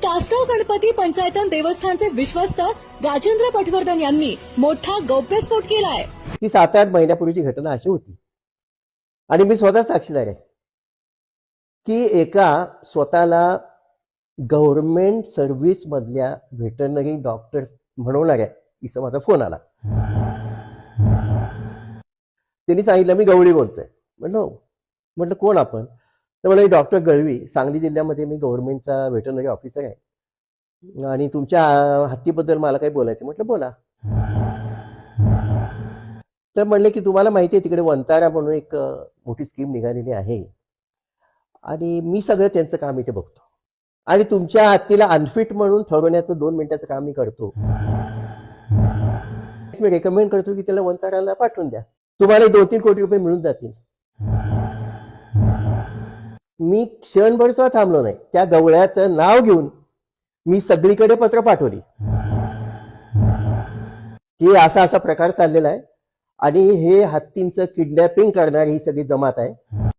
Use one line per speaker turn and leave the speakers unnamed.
तासगाव गणपती पंचायतन देवस्थानचे विश्वस्त राजेंद्र पटवर्धन यांनी मोठा गौप्यस्फोट केलाय।
ती 7-8 महिन्यापूर्वीची घटना अशी होती आणि मी स्वतः साक्षीदार आहे की एका स्वतःला गव्हर्नमेंट सर्व्हिस मधल्या व्हेटरनरी डॉक्टर म्हणवणाऱ्या तिचा माझा फोन आला। त्यांनी सांगितलं मी गवळी बोलतोय। म्हटलं कोण आपण? तर मला डॉक्टर गळवी, सांगली जिल्ह्यामध्ये मी गव्हर्नमेंटचा व्हेटरनरी ऑफिसर आहे आणि तुमच्या हत्तीबद्दल मला काही बोलायचं। म्हटलं बोला। तर म्हणले की तुम्हाला माहिती आहे तिकडे वंतारा म्हणून एक मोठी स्कीम निघालेली आहे आणि मी सगळं त्यांचं काम इथे बघतो आणि तुमच्या हत्तीला अनफिट म्हणून ठरवण्याचं 2 मिनिटाचं काम मी करतो। मी रेकमेंड करतो की त्याला वंताराला पाठवून द्या, तुम्हाला 2-3 कोटी रुपये मिळून जातील। मी क्षणभर सुद्धा थांबलो नाही, त्या गवळ्याचं नाव घेऊन मी सगळीकडे पत्र पाठवली की असा असा प्रकार चाललेला आहे आणि हे हत्तींचं किडनॅपिंग करणारी ही सगळी जमात आहे।